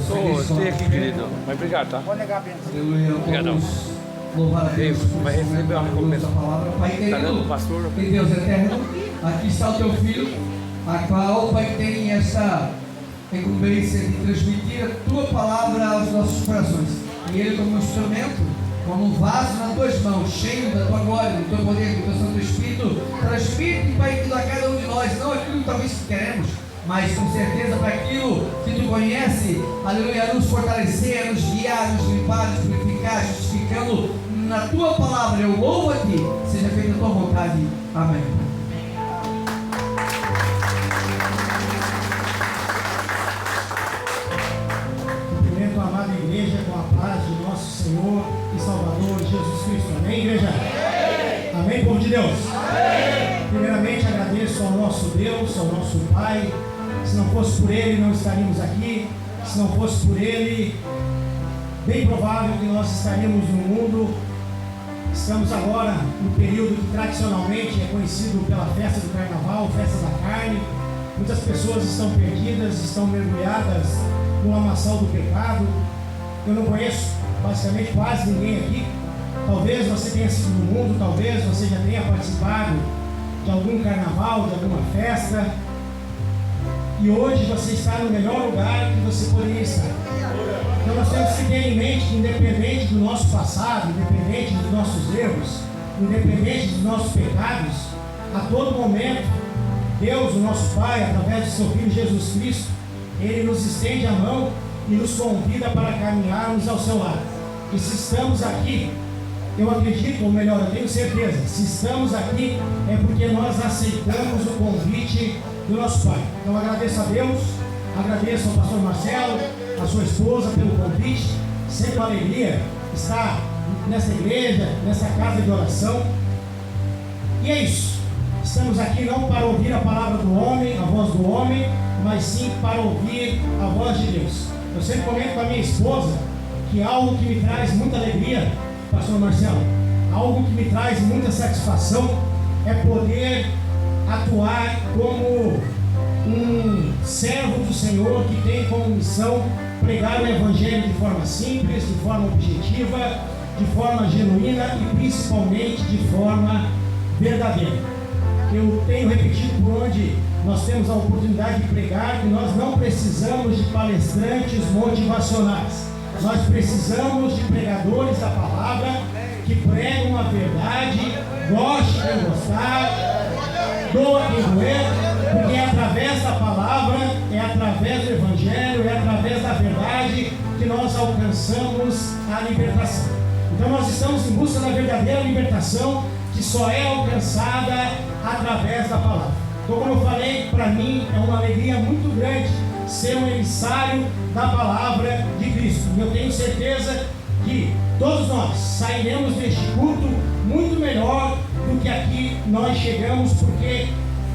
Estou aqui, querido. Mas obrigado, tá? Pode negar a bênção. Aleluia. Obrigadão. Louvar a Deus. Vai receber uma recompensa. Palavra. Pai Está dando querido, o pastor. em Deus eterno, aqui está o teu filho, a qual, Pai, tem esta incumbência de transmitir a tua palavra aos nossos corações. E ele, como instrumento, como um vaso nas tuas mãos, cheio da tua glória, do teu poder, do teu Santo Espírito, transmite, Pai, tudo a cada um de nós, não aquilo que talvez queremos, mas com certeza para aquilo que tu conhece, aleluia, nos fortalecer, nos guiar, nos limpar, nos purificar, justificando na tua palavra. Eu louvo a ti, seja feita a tua vontade. Amém. Cumprimento a amada igreja com a paz de nosso Senhor e Salvador Jesus Cristo. Amém, igreja? Amém, povo de Deus? Primeiramente agradeço ao nosso Deus, ao nosso Pai. Se não fosse por Ele, não estaríamos aqui. Se não fosse por Ele, bem provável que nós estaríamos no mundo. Estamos agora no período que tradicionalmente é conhecido pela festa do Carnaval, festa da carne. Muitas pessoas estão perdidas, estão mergulhadas no lamaçal do pecado. Eu não conheço basicamente quase ninguém aqui. Talvez você tenha sido no mundo, talvez você já tenha participado de algum carnaval, de alguma festa. E hoje você está no melhor lugar que você poderia estar. Então nós temos que ter em mente que, independente do nosso passado, independente dos nossos erros, independente dos nossos pecados, a todo momento, Deus, o nosso Pai, através do seu Filho Jesus Cristo, Ele nos estende a mão e nos convida para caminharmos ao seu lado. E se estamos aqui, eu acredito, ou melhor, eu tenho certeza, se estamos aqui é porque nós aceitamos o convite do nosso Pai. Então agradeço a Deus, agradeço ao pastor Marcelo, a sua esposa pelo convite. Sempre uma alegria estar nessa igreja, nessa casa de oração. E é isso, estamos aqui não para ouvir a palavra do homem, a voz do homem, mas sim para ouvir a voz de Deus. Eu sempre comento com a minha esposa que algo que me traz muita alegria, pastor Marcelo, algo que me traz muita satisfação é poder atuar como um servo do Senhor que tem como missão pregar o Evangelho de forma simples, de forma objetiva, de forma genuína e principalmente de forma verdadeira. Eu tenho repetido por onde nós temos a oportunidade de pregar que nós não precisamos de palestrantes motivacionais. Nós precisamos de pregadores da palavra que pregam a verdade, goste quem gostar, doa quem doer, porque é através da palavra, é através do Evangelho, é através da verdade que nós alcançamos a libertação. Então nós estamos em busca da verdadeira libertação que só é alcançada através da palavra. Então, como eu falei, para mim é uma alegria muito grande ser um emissário da palavra de Cristo. Eu tenho certeza que todos nós sairemos deste culto muito melhor do que aqui nós chegamos, porque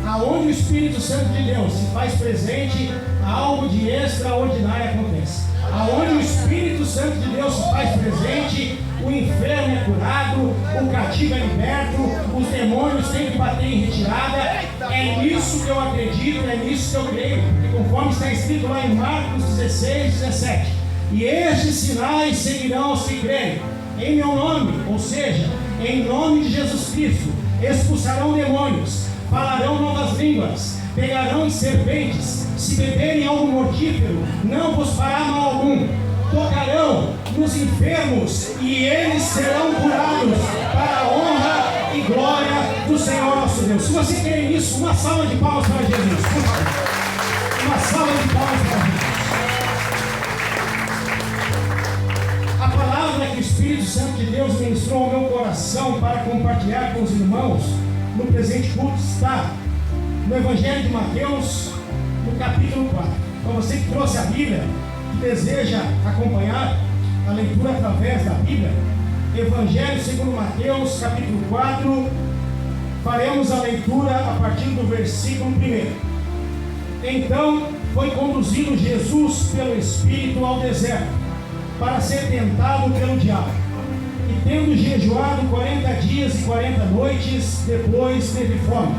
aonde o Espírito Santo de Deus se faz presente, algo de extraordinário acontece. Aonde o Espírito Santo de Deus se faz presente, o inferno é curado, o cativo é liberto, os demônios têm que bater em retirada. É nisso que eu acredito, é nisso que eu creio, porque conforme está escrito lá em Marcos 16, 17, e estes sinais seguirão os que crerem em meu nome, ou seja, em nome de Jesus Cristo, expulsarão demônios, falarão novas línguas, pegarão em serpentes, se beberem algo mortífero, não vos fará mal algum, tocarão nos enfermos e eles serão curados para a honra e glória do Senhor nosso Deus. Se você crê nisso, uma salva de palmas para Jesus, por favor. Uma salva de palmas para Jesus. A palavra que o Espírito Santo de Deus ministrou ao meu coração para compartilhar com os irmãos no presente culto está no Evangelho de Mateus, no capítulo 4. Então você que trouxe a Bíblia, que deseja acompanhar a leitura através da Bíblia, Evangelho segundo Mateus, capítulo 4, faremos a leitura a partir do versículo 1. Então foi conduzido Jesus pelo Espírito ao deserto, para ser tentado pelo diabo. E tendo jejuado 40 dias e 40 noites, depois teve fome.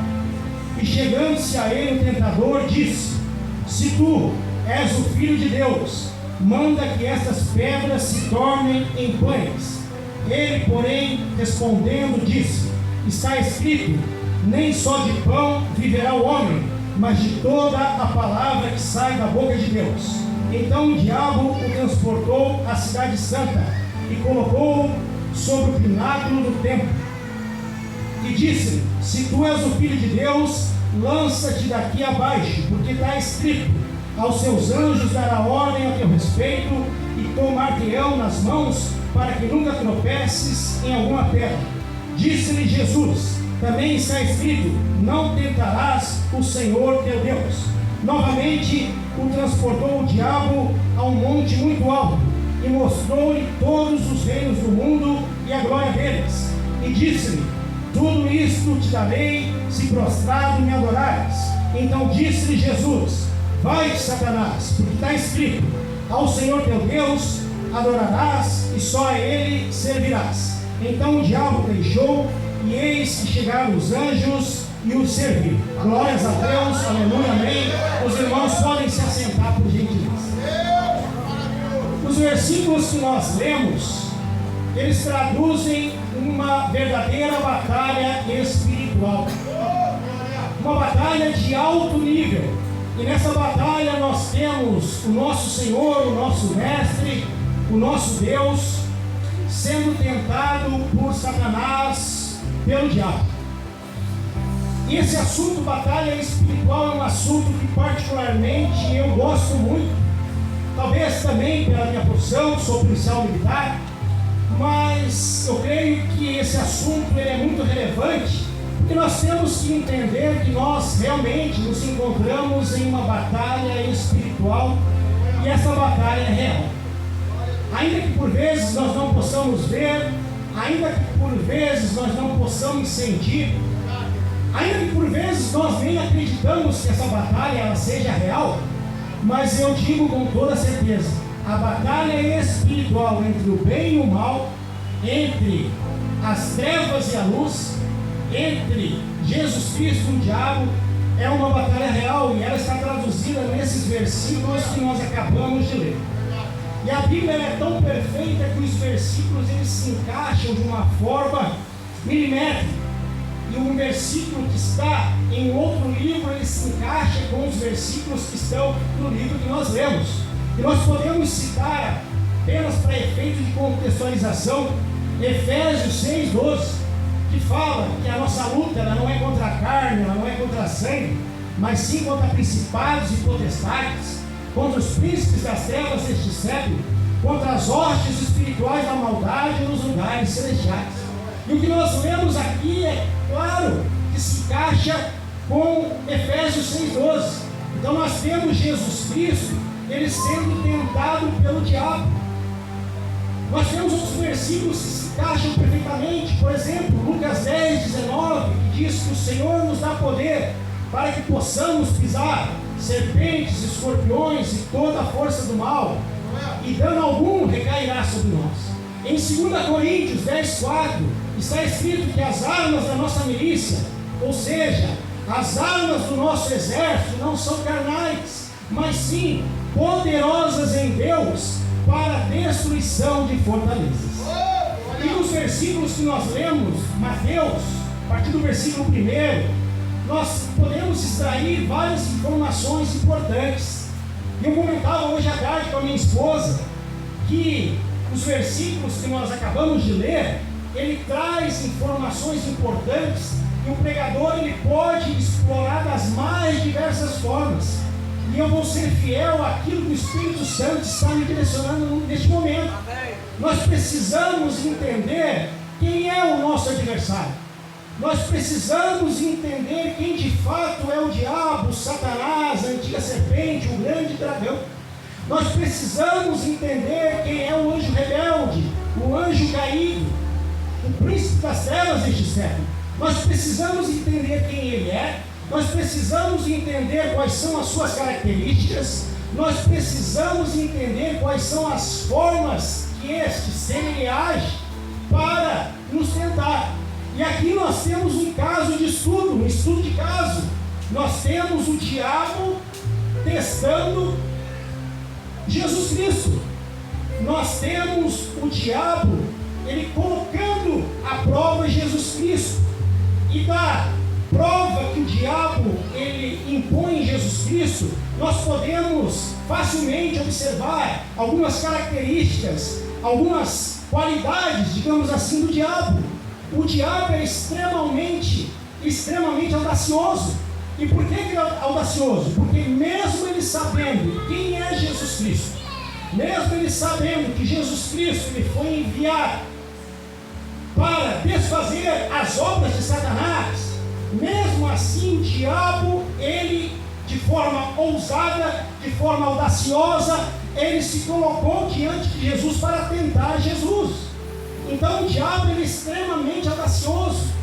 E chegando-se a ele o tentador, disse: se tu és o Filho de Deus, manda que estas pedras se tornem em pães. Ele, porém, respondendo, disse: está escrito, nem só de pão viverá o homem, mas de toda a palavra que sai da boca de Deus. Então o diabo o transportou à cidade santa e colocou-o sobre o pináculo do templo. E disse-lhe: se tu és o filho de Deus, lança-te daqui abaixo, porque está escrito: aos seus anjos dará ordem a teu respeito, e tomar-te-ão nas mãos, para que nunca tropeces em alguma pedra. Disse-lhe Jesus: também está escrito: não tentarás o Senhor teu Deus. Novamente o transportou o diabo a um monte muito alto, e mostrou-lhe todos os reinos do mundo e a glória deles. E disse-lhe: tudo isto te darei, se prostrado me adorares. Então disse-lhe Jesus: vai-te, Satanás, porque está escrito: ao Senhor teu Deus adorarás, e só a Ele servirás. Então o diabo deixou, e eis que chegaram os anjos e o serviram. Glórias a Deus, aleluia, amém. Os irmãos podem se assentar, por gentileza. Os versículos que nós lemos, eles traduzem uma verdadeira batalha espiritual, uma batalha de alto nível. E nessa batalha nós temos o nosso Senhor, o nosso Mestre, o nosso Deus, sendo tentado por Satanás, pelo diabo. E esse assunto, batalha espiritual, é um assunto que particularmente eu gosto muito, talvez também pela minha profissão, sou policial militar, mas eu creio que esse assunto ele é muito relevante, porque nós temos que entender que nós realmente nos encontramos em uma batalha espiritual, e essa batalha é real. Ainda que por vezes nós não possamos ver, ainda que por vezes nós não possamos sentir, ainda que por vezes nós nem acreditamos que essa batalha ela seja real, mas eu digo com toda certeza, a batalha espiritual entre o bem e o mal, entre as trevas e a luz, entre Jesus Cristo e o diabo, é uma batalha real, e ela está traduzida nesses versículos que nós acabamos de ler. E a Bíblia é tão perfeita que os versículos eles se encaixam de uma forma milimétrica. E um versículo que está em outro livro, ele se encaixa com os versículos que estão no livro que nós lemos. E nós podemos citar, apenas para efeito de contextualização, Efésios 6,12, que fala que a nossa luta ela não é contra a carne, ela não é contra a sangue, mas sim contra principados e potestades, contra os príncipes das trevas deste século, contra as hostes espirituais da maldade nos lugares celestiais. E o que nós lemos aqui é claro que se encaixa com Efésios 6,12. Então nós temos Jesus Cristo, ele sendo tentado pelo diabo. Nós temos outros versículos que se encaixam perfeitamente. Por exemplo, Lucas 10,19, que diz que o Senhor nos dá poder para que possamos pisar serpentes, escorpiões e toda a força do mal, e dano algum recairá sobre nós. Em 2 Coríntios 10,4 está escrito que as armas da nossa milícia, ou seja, as armas do nosso exército, não são carnais, mas sim poderosas em Deus para a destruição de fortalezas. E nos versículos que nós lemos, Mateus, a partir do versículo 1, nós podemos extrair várias informações importantes. E eu comentava hoje à tarde com a minha esposa que os versículos que nós acabamos de ler, ele traz informações importantes e o pregador ele pode explorar das mais diversas formas. E eu vou ser fiel àquilo que o Espírito Santo está me direcionando neste momento. Nós precisamos entender quem é o nosso adversário. Nós precisamos entender quem de fato é o diabo, Satanás, a antiga serpente, o grande dragão. Nós precisamos entender quem é o anjo rebelde, o anjo caído, o príncipe das trevas deste século. Nós precisamos entender quem ele é, nós precisamos entender quais são as suas características, nós precisamos entender quais são as formas que este ser ele age para nos tentar. E aqui nós temos um caso de estudo, um estudo de caso. Nós temos o diabo testando Jesus Cristo. Nós temos o diabo, ele colocando à prova Jesus Cristo. E da prova que o diabo ele impõe em Jesus Cristo, nós podemos facilmente observar algumas características, algumas qualidades, digamos assim, do diabo. O diabo é extremamente audacioso. E por que ele é audacioso? Porque mesmo ele sabendo quem é Jesus Cristo, mesmo ele sabendo que Jesus Cristo ele foi enviado para desfazer as obras de Satanás, mesmo assim o diabo, ele de forma ousada, de forma audaciosa, ele se colocou diante de Jesus para tentar Jesus. Então o diabo ele é extremamente audacioso.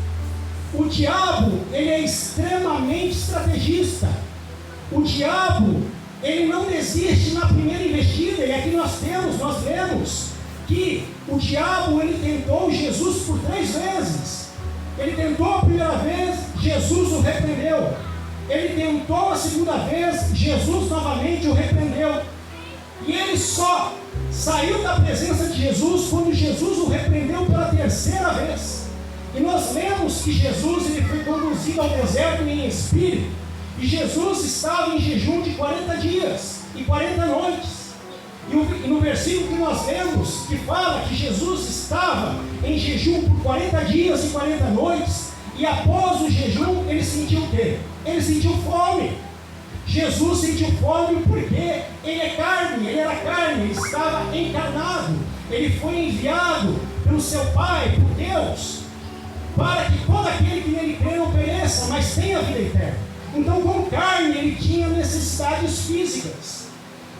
O diabo ele é extremamente estrategista. O diabo ele não desiste na primeira investida. E aqui nós vemos que o diabo ele tentou Jesus por 3 vezes. Ele tentou a primeira vez, Jesus o repreendeu. Ele tentou a segunda vez, Jesus novamente o repreendeu. E ele só saiu da presença de Jesus quando Jesus o repreendeu pela 3ª vez. E nós lemos que Jesus ele foi conduzido ao deserto em espírito. E Jesus estava em jejum de 40 dias e 40 noites. E no versículo que nós lemos, que fala que Jesus estava em jejum por 40 dias e 40 noites, e após o jejum, ele sentiu o quê? Ele sentiu fome. Jesus sentiu fome porque ele é carne, ele era carne, ele estava encarnado. Ele foi enviado pelo seu Pai, por Deus, para que todo aquele que nele crê não pereça, mas tenha vida eterna. Então, com carne, ele tinha necessidades físicas.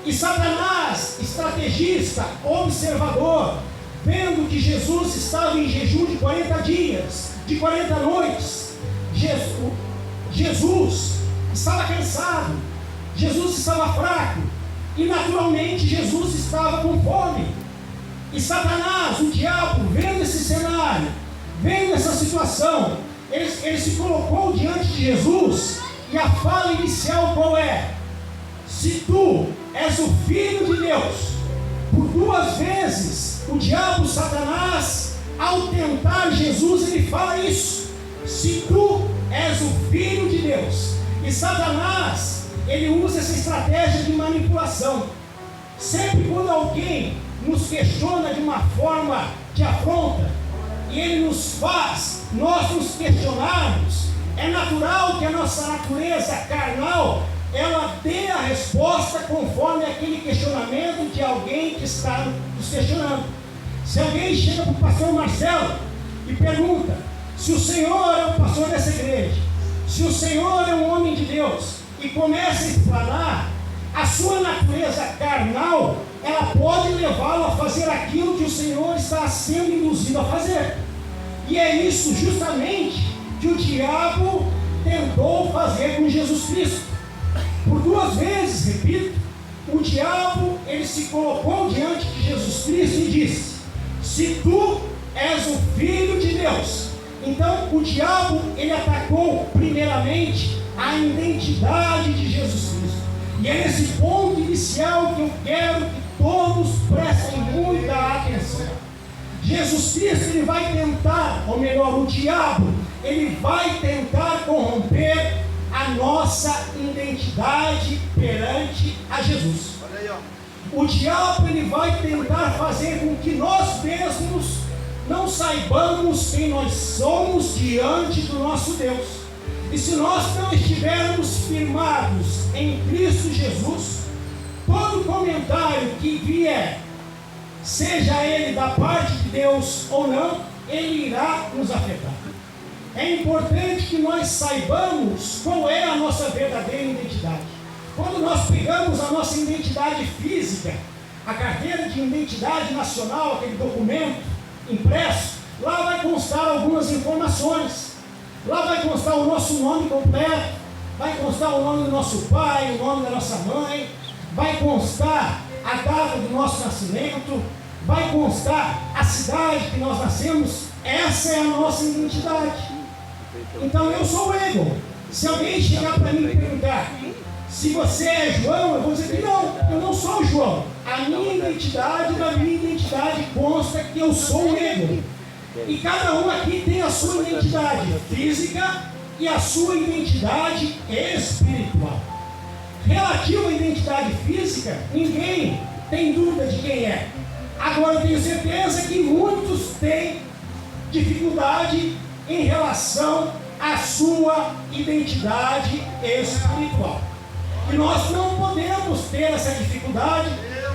E Satanás, estrategista, observador, vendo que Jesus estava em jejum de 40 dias, de 40 noites, Jesus estava cansado, Jesus estava fraco, e naturalmente Jesus estava com fome. E Satanás, o diabo, vendo esse cenário, vendo essa situação, ele se colocou diante de Jesus, e a fala inicial qual é? Se tu és o Filho de Deus. Por 2 vezes, o diabo, Satanás, ao tentar Jesus, ele fala isso. Se tu és o Filho de Deus. E Satanás, ele usa essa estratégia de manipulação. Sempre quando alguém nos questiona de uma forma de afronta, e ele nos faz, nós nos questionarmos, é natural que a nossa natureza carnal ela dê a resposta conforme aquele questionamento de alguém que está nos questionando. Se alguém chega para o pastor Marcelo e pergunta se o Senhor é o pastor dessa igreja, se o Senhor é um homem de Deus, e começa a explanar, a sua natureza carnal, ela pode levá-lo a fazer aquilo que o Senhor está sendo induzido a fazer. E é isso justamente que o diabo tentou fazer com Jesus Cristo. Por 2 vezes, repito, o diabo ele se colocou diante de Jesus Cristo e disse: se tu és o Filho de Deus. Então o diabo ele atacou primeiramente a identidade de Jesus Cristo. E é nesse ponto inicial que eu quero que todos prestem muita atenção. Jesus Cristo ele vai tentar, ou melhor, o diabo ele vai tentar corromper a nossa identidade perante a Jesus. O diabo ele vai tentar fazer com que nós mesmos não saibamos quem nós somos diante do nosso Deus. E se nós não estivermos firmados em Cristo Jesus, todo comentário que vier, seja ele da parte de Deus ou não, ele irá nos afetar. É importante que nós saibamos qual é a nossa verdadeira identidade. Quando nós pegamos a nossa identidade física, a carteira de identidade nacional, aquele documento impresso, lá vai constar algumas informações. Lá vai constar o nosso nome completo, vai constar o nome do nosso pai, o nome da nossa mãe, vai constar a data do nosso nascimento, vai constar a cidade que nós nascemos. Essa é a nossa identidade. Então eu sou o Egon. Se alguém chegar para mim e perguntar Se você é João, eu vou dizer que não, eu não sou o João. A minha identidade, na minha identidade consta que eu sou o Ego. E cada um aqui tem a sua identidade física e a sua identidade espiritual. Relativo à identidade física, ninguém tem dúvida de quem é. Agora eu tenho certeza que muitos têm dificuldade em relação à sua identidade espiritual. E nós não podemos ter essa dificuldade,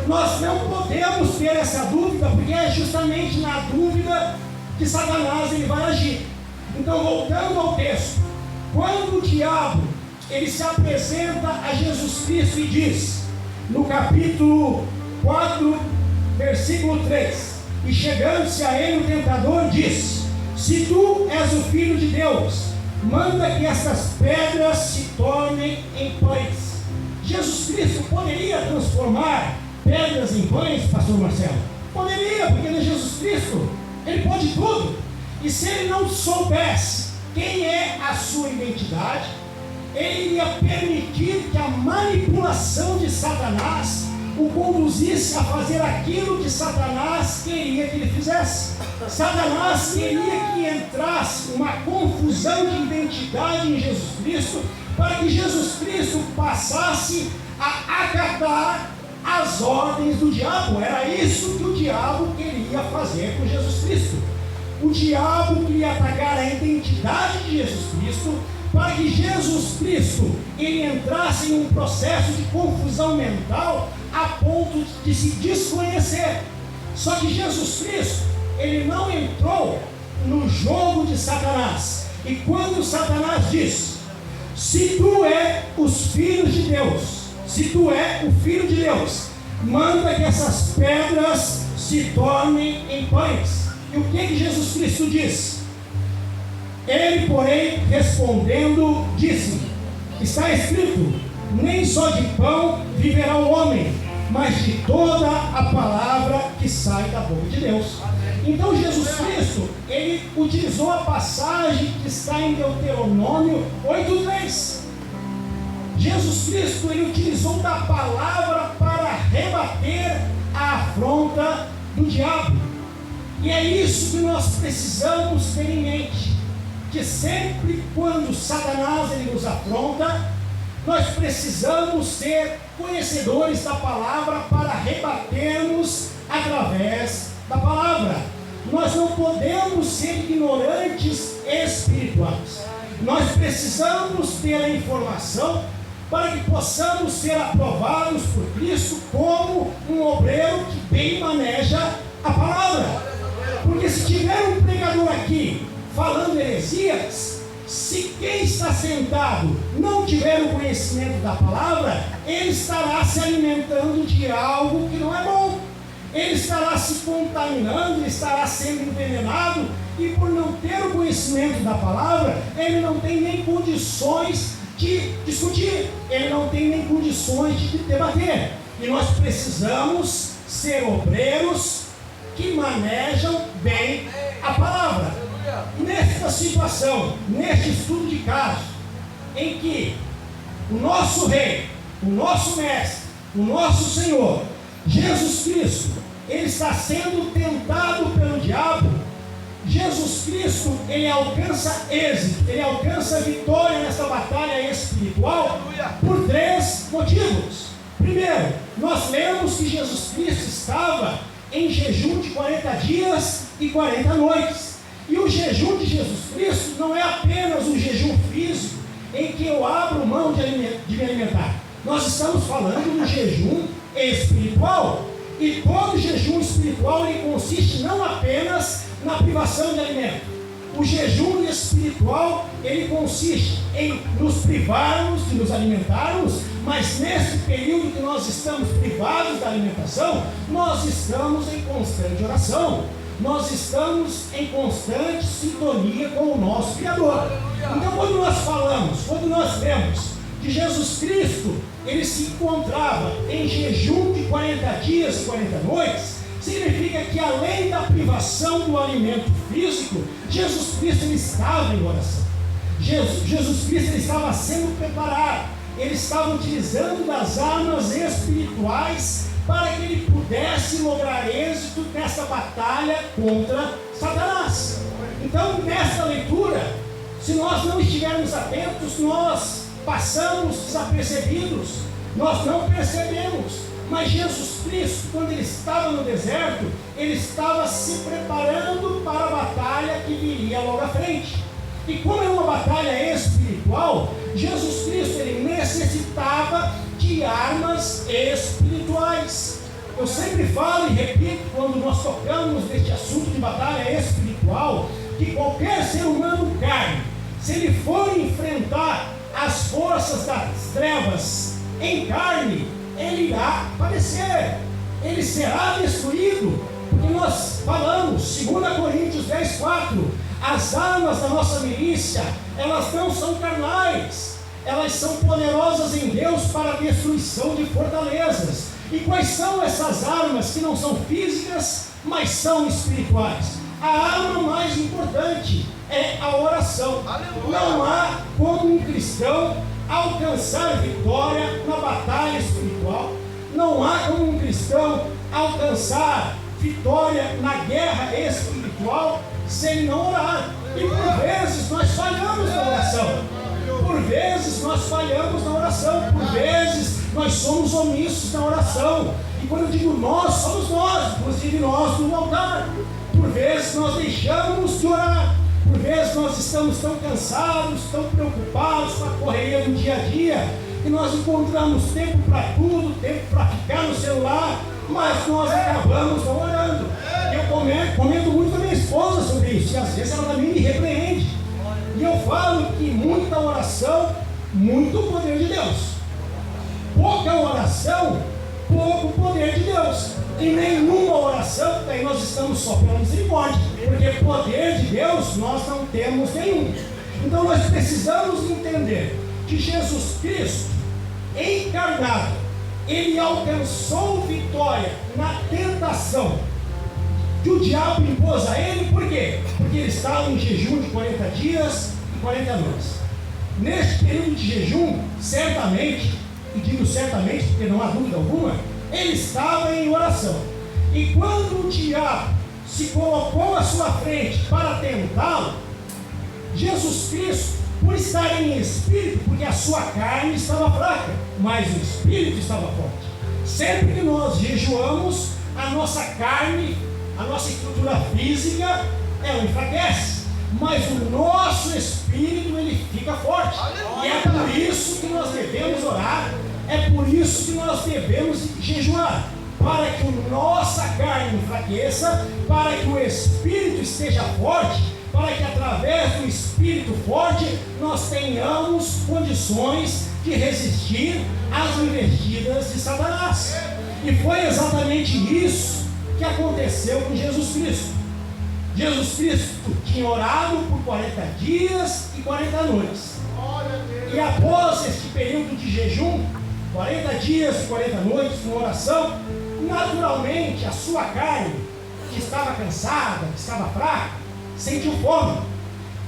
nós não podemos ter essa dúvida, porque é justamente na dúvida que Satanás ele vai agir. Então, voltando ao texto, quando o diabo ele se apresenta a Jesus Cristo e diz, no capítulo 4, versículo 3, e chegando-se a ele o tentador disse, se tu és o Filho de Deus, manda que essas pedras se tornem em pães. Jesus Cristo poderia transformar pedras em pães, pastor Marcelo? Poderia, porque ele é Jesus Cristo, ele pode tudo. E se ele não soubesse quem é a sua identidade, ele iria permitir que a manipulação de Satanás o conduzisse a fazer aquilo que Satanás queria que ele fizesse. Satanás queria que entrasse uma confusão de identidade em Jesus Cristo, para que Jesus Cristo passasse a acatar as ordens do diabo. Era isso que o diabo queria fazer com Jesus Cristo. O diabo queria atacar a identidade de Jesus Cristo, para que Jesus Cristo ele entrasse em um processo de confusão mental a ponto de se desconhecer. Só que Jesus Cristo ele não entrou no jogo de Satanás. E quando Satanás diz, se tu é os filhos de Deus, se tu é o Filho de Deus, manda que essas pedras se tornem em pães. E o que Jesus Cristo diz? Ele, porém, respondendo, disse, está escrito, nem só de pão viverá o homem, mas de toda a palavra que sai da boca de Deus. Então Jesus Cristo, ele utilizou a passagem que está em Deuteronômio 8:3. Jesus Cristo, ele utilizou da palavra para rebater a afronta do diabo. E é isso que nós precisamos ter em mente, que sempre quando Satanás ele nos afronta, nós precisamos ser conhecedores da palavra para rebatermos através da palavra. Nós não podemos ser ignorantes espirituais. Nós precisamos ter a informação para que possamos ser aprovados por Cristo como um obreiro que bem maneja a palavra. Porque se tiver um pregador aqui falando heresias, se quem está sentado não tiver o conhecimento da palavra, ele estará se alimentando de algo que não é bom. Ele estará se contaminando, ele estará sendo envenenado, e por não ter o conhecimento da palavra, ele não tem nem condições de discutir, ele não tem nem condições de debater. E nós precisamos ser obreiros que manejam bem a palavra. Nesta situação, neste estudo de caso, em que o nosso Rei, o nosso Mestre, o nosso Senhor, Jesus Cristo, ele está sendo tentado pelo diabo, Jesus Cristo, ele alcança êxito, ele alcança vitória nessa batalha espiritual por 3 motivos. Primeiro, nós lemos que Jesus Cristo estava em jejum de 40 dias e 40 noites. E o jejum de Jesus Cristo não é apenas um jejum físico, em que eu abro mão de me alimentar. Nós estamos falando de jejum espiritual. E todo jejum espiritual ele consiste não apenas na privação de alimento. O jejum espiritual ele consiste em nos privarmos de nos alimentarmos, mas nesse período que nós estamos privados da alimentação, nós estamos em constante oração. Nós estamos em constante sintonia com o nosso Criador. Então quando nós falamos, quando nós lemos que Jesus Cristo ele se encontrava em jejum de 40 dias e 40 noites, significa que além da privação do alimento físico, Jesus Cristo ele estava em oração. Jesus Cristo ele estava sendo preparado, ele estava utilizando das armas espirituais para que ele pudesse lograr êxito nessa batalha contra Satanás. Então, nessa leitura, se nós não estivermos atentos, nós passamos desapercebidos, nós não percebemos. Mas Jesus Cristo, quando ele estava no deserto, ele estava se preparando para a batalha que viria logo à frente. E como é uma batalha espiritual, Jesus Cristo ele necessitava de armas espirituais. Eu sempre falo e repito quando nós tocamos neste assunto de batalha espiritual, que qualquer ser humano carne, se ele for enfrentar as forças das trevas em carne, ele irá padecer, ele será destruído, porque nós falamos, 2 Coríntios 10:4, as armas da nossa milícia, elas não são carnais, elas são poderosas em Deus para a destruição de fortalezas. E quais são essas armas que não são físicas, mas são espirituais? A arma mais importante é a oração. Não há como um cristão alcançar vitória na batalha espiritual. Não há como um cristão alcançar vitória na guerra espiritual sem não orar. E por vezes nós falhamos na oração. Por vezes nós falhamos na oração. Por vezes nós somos omissos na oração. E quando eu digo nós, somos nós, inclusive nós no altar. Por vezes nós deixamos de orar. Por vezes nós estamos tão cansados, tão preocupados com a correria do dia a dia, que nós encontramos tempo para tudo, tempo para ficar no celular, mas nós acabamos não orando. Eu comento muito com a minha esposa sobre isso, e às vezes ela também me repreende. E eu falo que muita oração, muito poder de Deus. Pouca oração, pouco poder de Deus. E nenhuma oração, daí nós estamos só pela misericórdia, porque poder de Deus nós não temos nenhum. Então nós precisamos entender que Jesus Cristo, encarnado, ele alcançou vitória na tentação que o diabo impôs a ele. Por quê? Porque ele estava em jejum de 40 dias e 40 noites. Neste período de jejum, certamente, e digo certamente porque não há dúvida alguma, ele estava em oração. E quando o diabo se colocou à sua frente para tentá-lo, Jesus Cristo, por estar em espírito, porque a sua carne estava fraca, mas o espírito estava forte. Sempre que nós jejuamos, a nossa carne, a nossa estrutura física, ela enfraquece, mas o nosso espírito ele fica forte. E é por isso que nós devemos orar. É por isso que nós devemos jejuar, para que a nossa carne enfraqueça, para que o espírito esteja forte, para que através do espírito forte nós tenhamos condições de resistir às investidas de Satanás. E foi exatamente isso que aconteceu com Jesus Cristo. Jesus Cristo tinha orado por 40 dias e 40 noites. E após este período de jejum, 40 dias e 40 noites com oração, naturalmente a sua carne, que estava cansada, que estava fraca, sentiu fome.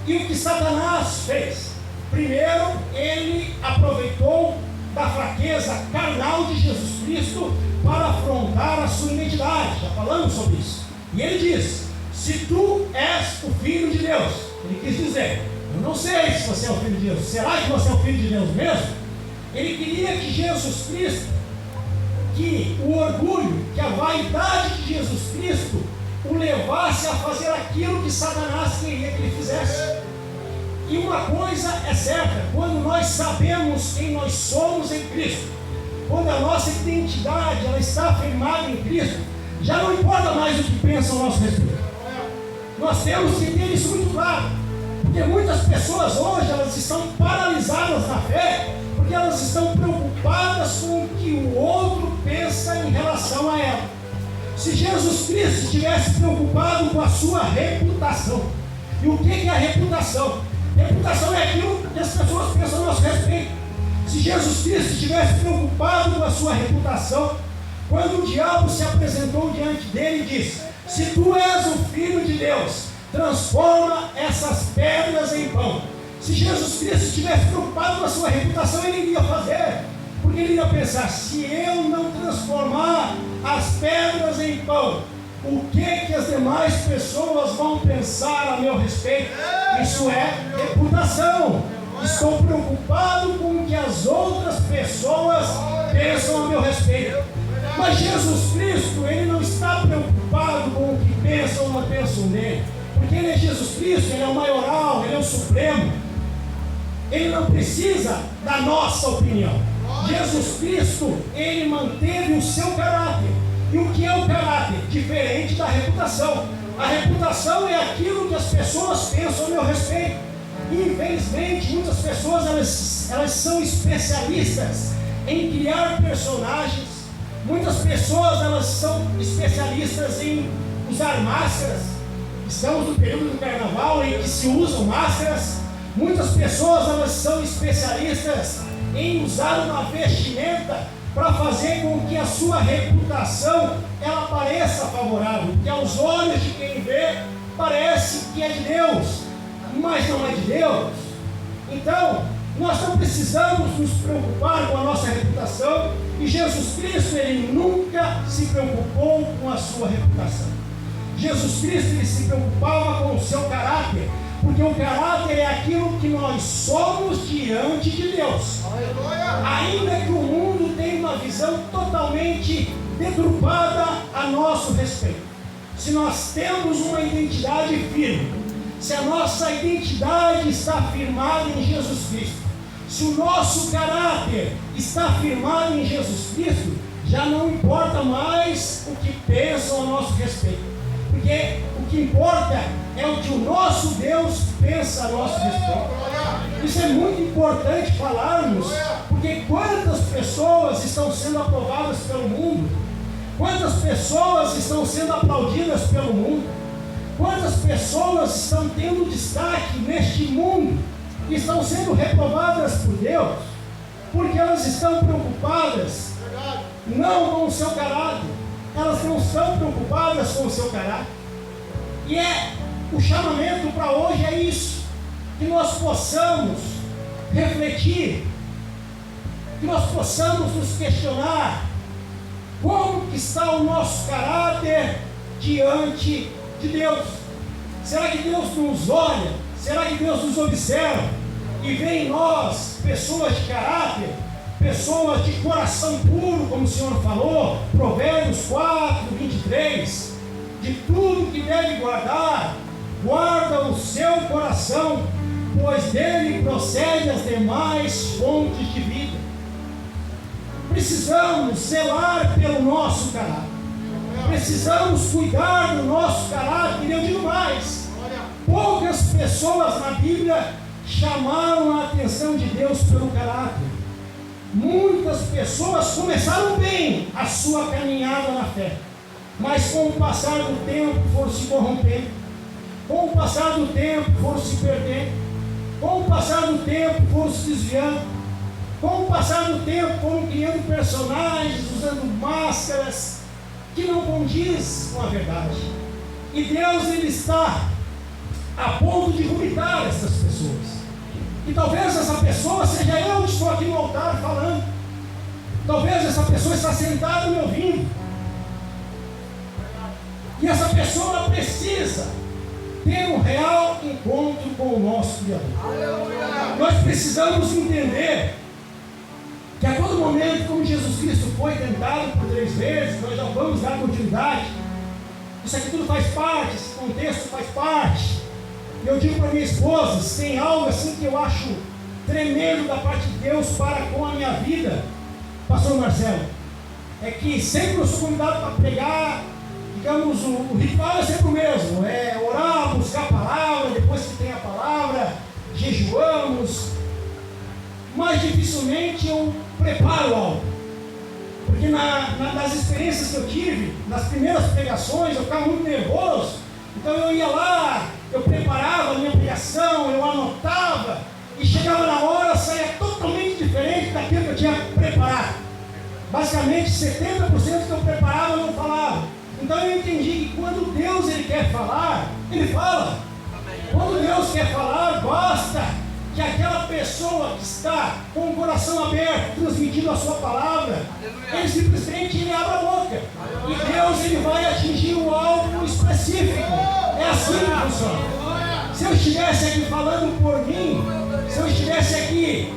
E o que Satanás fez? Primeiro, ele aproveitou da fraqueza carnal de Jesus Cristo para afrontar a sua identidade. Já falamos sobre isso. E ele diz: se tu és o Filho de Deus. Ele quis dizer: eu não sei se você é o Filho de Deus. Será que você é o Filho de Deus mesmo? Ele queria que Jesus Cristo, que o orgulho, que a vaidade de Jesus Cristo o levasse a fazer aquilo que Satanás queria que ele fizesse. E uma coisa é certa: quando nós sabemos quem nós somos em Cristo, quando a nossa identidade ela está afirmada em Cristo, já não importa mais o que pensam ao nosso respeito. Nós temos que ter isso muito claro, porque muitas pessoas hoje elas estão paralisadas na fé, porque elas estão preocupadas com o que o outro pensa em relação a ela. Se Jesus Cristo estivesse preocupado com a sua reputação, e o que é a reputação? Reputação é aquilo que as pessoas pensam a nosso respeito. Se Jesus Cristo estivesse preocupado com a sua reputação, quando o diabo se apresentou diante dele e disse: se tu és o Filho de Deus, transforma essas pedras em pão. Se Jesus Cristo estivesse preocupado com a sua reputação, ele iria fazer. Porque ele ia pensar, se eu não transformar as pedras em pão, o que as demais pessoas vão pensar a meu respeito? Isso é reputação. Estou preocupado com o que as outras pessoas pensam a meu respeito. Mas Jesus Cristo, ele não está preocupado com o que pensam ou não pensam nele. Porque ele é Jesus Cristo, ele é o maioral, ele é o supremo. Ele não precisa da nossa opinião. Jesus Cristo, ele manteve o seu caráter. E o que é o caráter? Diferente da reputação. A reputação é aquilo que as pessoas pensam a meu respeito. E infelizmente, muitas pessoas elas são especialistas em criar personagens. Muitas pessoas elas são especialistas em usar máscaras. Estamos no período do carnaval em que se usam máscaras. Muitas pessoas elas são especialistas em usar uma vestimenta para fazer com que a sua reputação ela pareça favorável, que aos olhos de quem vê parece que é de Deus, mas não é de Deus. Então, nós não precisamos nos preocupar com a nossa reputação, e Jesus Cristo, ele nunca se preocupou com a sua reputação. Jesus Cristo, ele se preocupava com o seu caráter, porque o caráter é aquilo que nós somos diante de Deus. Ainda que o mundo tenha uma visão totalmente deturpada a nosso respeito, se nós temos uma identidade firme, se a nossa identidade está firmada em Jesus Cristo, se o nosso caráter está firmado em Jesus Cristo, já não importa mais o que pensam a nosso respeito, porque o que importa é o que o nosso Deus pensa a nosso respeito. Isso é muito importante falarmos, porque quantas pessoas estão sendo aprovadas pelo mundo, quantas pessoas estão sendo aplaudidas pelo mundo, quantas pessoas estão tendo destaque neste mundo e estão sendo reprovadas por Deus, porque elas estão preocupadas não com o seu caráter, elas não estão preocupadas com o seu caráter. E o chamamento para hoje é isso, que nós possamos refletir, que nós possamos nos questionar como que está o nosso caráter diante de Deus. Será que Deus nos olha? Será que Deus nos observa e vê em nós pessoas de caráter, pessoas de coração puro, como o Senhor falou, Provérbios 4, 23, de tudo que deve guardar, guarda o seu coração, pois dele procede as demais fontes de vida. Precisamos zelar pelo nosso caráter, precisamos cuidar do nosso caráter. E eu digo mais, poucas pessoas na Bíblia chamaram a atenção de Deus pelo caráter. Muitas pessoas começaram bem a sua caminhada na fé, mas com o passar do tempo foram se corrompendo, com o passar do tempo foram se perdendo, com o passar do tempo foram se desviando, com o passar do tempo foram criando personagens, usando máscaras que não condiz com a verdade. E Deus, ele está a ponto de vomitar essas pessoas. E talvez essa pessoa seja eu que estou aqui no altar falando. Talvez essa pessoa está sentada me ouvindo. E essa pessoa precisa ter um real encontro com o nosso Criador. Nós precisamos entender que a todo momento, como Jesus Cristo foi tentado por 3 vezes, nós já vamos dar continuidade. Isso aqui tudo faz parte, esse contexto faz parte. E eu digo para minha esposa, se tem algo assim que eu acho tremendo da parte de Deus para com a minha vida, pastor Marcelo, é que sempre eu sou convidado para pregar. Digamos, o ritual é sempre o mesmo, é orar, buscar a palavra, depois que tem a palavra, jejuamos, mas dificilmente eu preparo algo, porque nas experiências que eu tive, nas primeiras pregações, eu ficava muito nervoso, então eu ia lá, eu preparava a minha pregação, eu anotava, e chegava na hora, saía totalmente diferente daquilo que eu tinha preparado. Basicamente 70% que eu preparava eu não falava. Então eu entendi que quando Deus ele quer falar, ele fala. Quando Deus quer falar, basta que aquela pessoa que está com o coração aberto, transmitindo a sua palavra, ele simplesmente abre a boca. E Deus ele vai atingir um alvo específico. É assim que funciona. Se eu estivesse aqui falando por mim, se eu estivesse aqui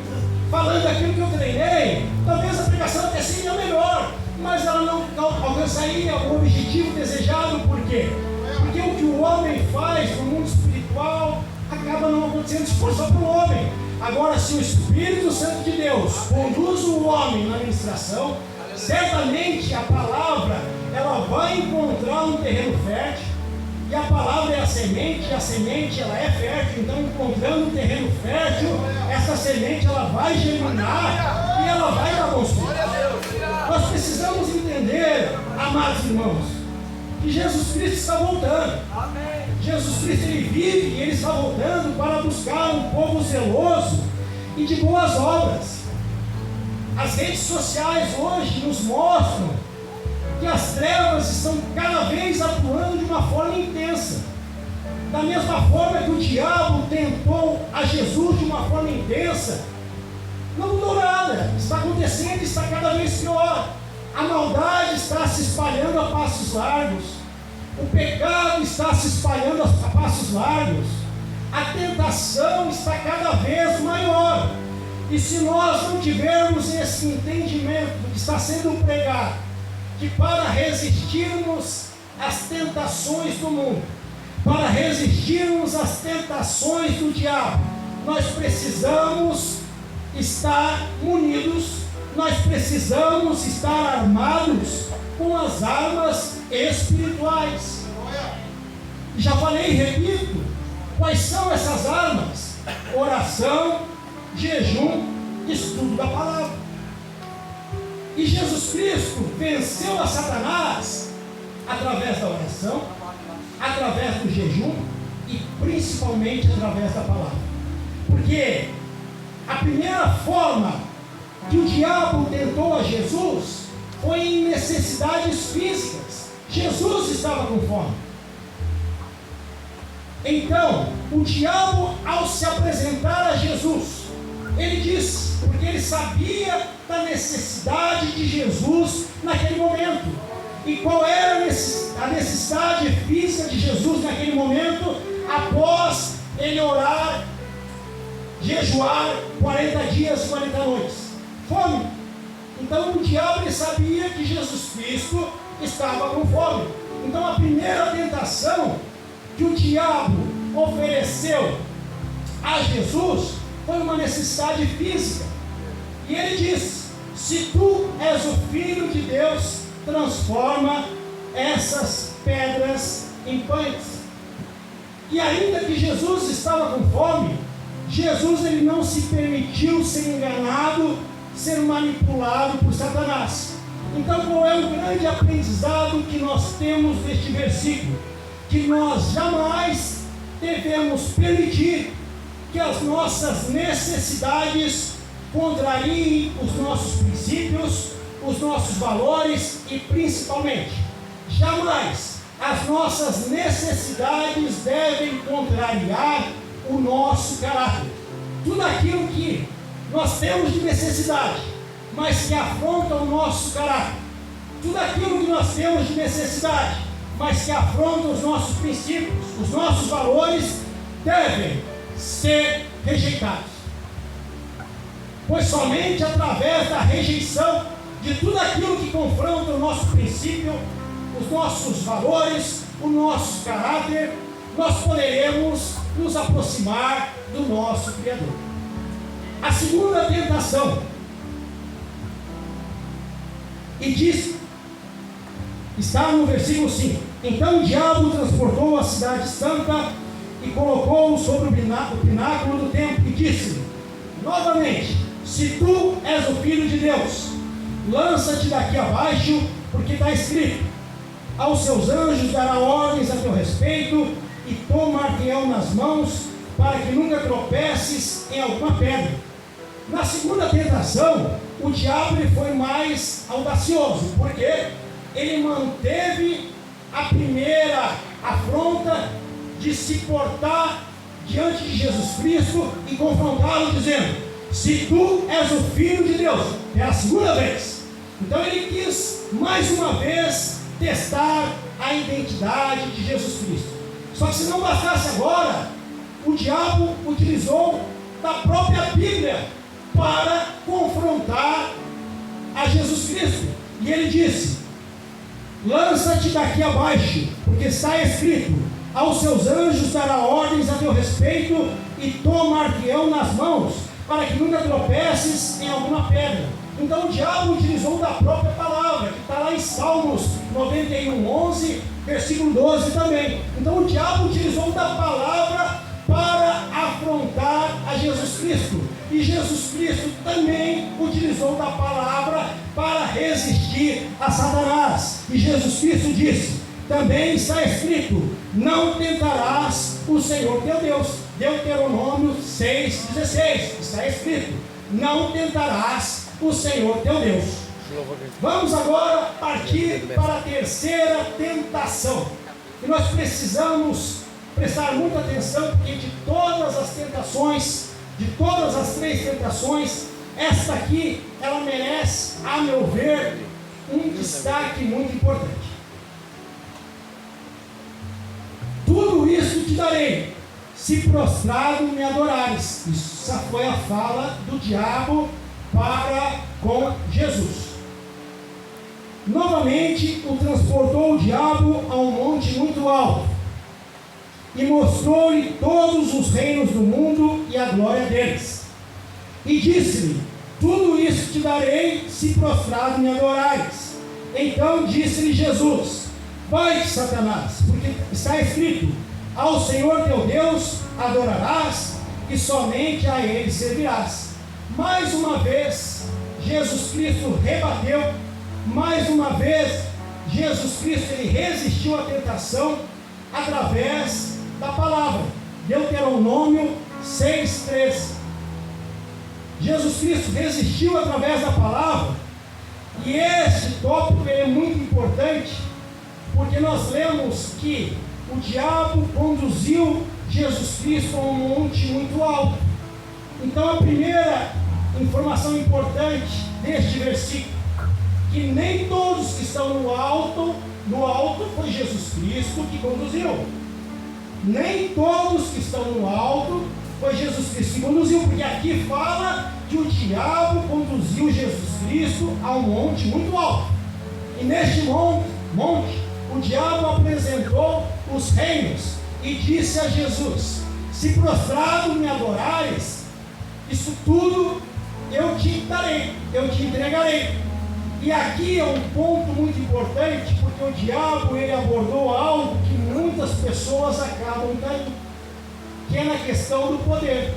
falando aquilo que eu treinei, talvez a pregação até seria melhor, mas ela não alcançaria o objetivo desejado. Por quê? Porque o que o homem faz no mundo espiritual acaba não acontecendo se for só para o homem. Agora, se o Espírito Santo de Deus conduz o homem na ministração, certamente a palavra ela vai encontrar um terreno fértil. E a palavra é a semente, e a semente ela é fértil. Então, encontrando um terreno fértil, essa semente ela vai germinar e ela vai dar bons frutos. Nós precisamos entender, amados irmãos, que Jesus Cristo está voltando. Jesus Cristo ele vive e ele está voltando para buscar um povo zeloso e de boas obras. As redes sociais hoje nos mostram que as trevas estão cada vez atuando de uma forma intensa. Da mesma forma que o diabo tentou a Jesus de uma forma intensa, não mudou nada. Está acontecendo e está cada vez pior. A maldade está se espalhando a passos largos. O pecado está se espalhando a passos largos. A tentação está cada vez maior. E se nós não tivermos esse entendimento que está sendo pregado, que para resistirmos às tentações do mundo, para resistirmos às tentações do diabo, nós precisamos estar munidos, nós precisamos estar armados com as armas espirituais. Já falei e repito, quais são essas armas? Oração, jejum, estudo da palavra. E Jesus Cristo venceu a Satanás através da oração, através do jejum e principalmente através da palavra. Porque a primeira forma que o diabo tentou a Jesus foi em necessidades físicas. Jesus estava com fome. Então, o diabo, ao se apresentar a Jesus, ele disse, porque ele sabia da necessidade de Jesus naquele momento. E qual era a necessidade física de Jesus naquele momento? Após ele orar, jejuar 40 dias e 40 noites. Fome. Então o diabo ele sabia que Jesus Cristo estava com fome. Então a primeira tentação que o diabo ofereceu a Jesus foi uma necessidade física. E ele disse: se tu és o Filho de Deus, transforma essas pedras em pães. E ainda que Jesus estava com fome, Jesus ele não se permitiu ser enganado, ser manipulado por Satanás. Então qual é o grande aprendizado que nós temos neste versículo? Que nós jamais devemos permitir que as nossas necessidades contrariem os nossos princípios, os nossos valores e principalmente, jamais as nossas necessidades devem contrariar o nosso caráter. Tudo aquilo que nós temos de necessidade, mas que afronta o nosso caráter, tudo aquilo que nós temos de necessidade, mas que afronta os nossos princípios, os nossos valores, devem ser rejeitados. Pois somente através da rejeição de tudo aquilo que confronta o nosso princípio, os nossos valores, o nosso caráter, nós poderemos nos aproximar do nosso Criador. A segunda tentação, e diz, está no versículo 5: então o diabo transportou a cidade santa e colocou-o sobre o pináculo do templo e disse novamente: se tu és o Filho de Deus, lança-te daqui abaixo, porque está escrito: aos seus anjos dará ordens a teu respeito, e tomar-te-ão nas mãos, para que nunca tropeces em alguma pedra. Na segunda tentação, o diabo ele foi mais audacioso, porque ele manteve a primeira afronta de se portar diante de Jesus Cristo e confrontá-lo dizendo: se tu és o Filho de Deus, é a segunda vez. Então ele quis mais uma vez testar a identidade de Jesus Cristo. Só que se não bastasse agora, o diabo utilizou da própria Bíblia para confrontar a Jesus Cristo. E ele disse: lança-te daqui abaixo, porque está escrito: aos seus anjos dará ordens a teu respeito e tomar-te-ão nas mãos, para que nunca tropeces em alguma pedra. Então o diabo utilizou da própria palavra, que está lá em Salmos 91:11, versículo 12 também. Então o diabo utilizou da palavra para afrontar a Jesus Cristo. E Jesus Cristo também utilizou da palavra para resistir a Satanás. E Jesus Cristo disse: também está escrito: não tentarás o Senhor teu Deus. Deuteronômio 6,16. Está escrito: não tentarás o Senhor teu Deus. Vamos agora partir para a terceira tentação. E nós precisamos prestar muita atenção, porque de todas as tentações, de todas as 3 tentações, esta aqui, ela merece, a meu ver, um destaque muito importante. Tudo isso te darei, se prostrado me adorares. Isso foi a fala do diabo para com Jesus. Novamente o transportou o diabo a um monte muito alto e mostrou-lhe todos os reinos do mundo e a glória deles. E disse-lhe: tudo isso te darei, se prostrado me adorares. Então disse-lhe Jesus: vai, Satanás, porque está escrito: ao Senhor teu Deus adorarás e somente a Ele servirás. Mais uma vez, Jesus Cristo rebateu. Mais uma vez, Jesus Cristo ele resistiu à tentação através da palavra. Deuteronômio 6,13. Jesus Cristo resistiu através da palavra. E esse tópico é muito importante, porque nós lemos que o diabo conduziu Jesus Cristo a um monte muito alto. Então a primeira informação importante deste versículo, que nem todos que estão no alto foi Jesus Cristo que conduziu. Nem todos que estão no alto foi Jesus Cristo que conduziu, porque aqui fala que o diabo conduziu Jesus Cristo a um monte muito alto. E neste monte, o diabo apresentou os reinos e disse a Jesus: se prostrado me adorares, isso tudo eu te darei, eu te entregarei. E aqui é um ponto muito importante, porque o diabo ele abordou algo que muitas pessoas acabam caindo, que é na questão do poder,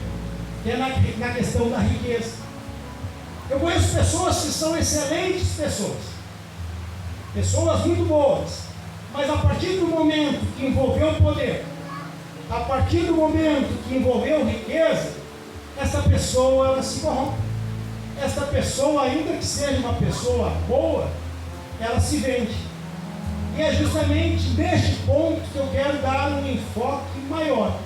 que é na questão da riqueza. Eu conheço pessoas que são excelentes pessoas muito boas, mas a partir do momento que envolveu poder, a partir do momento que envolveu riqueza, essa pessoa ela se corrompe. Esta pessoa, ainda que seja uma pessoa boa, ela se vende. E é justamente neste ponto que eu quero dar um enfoque maior.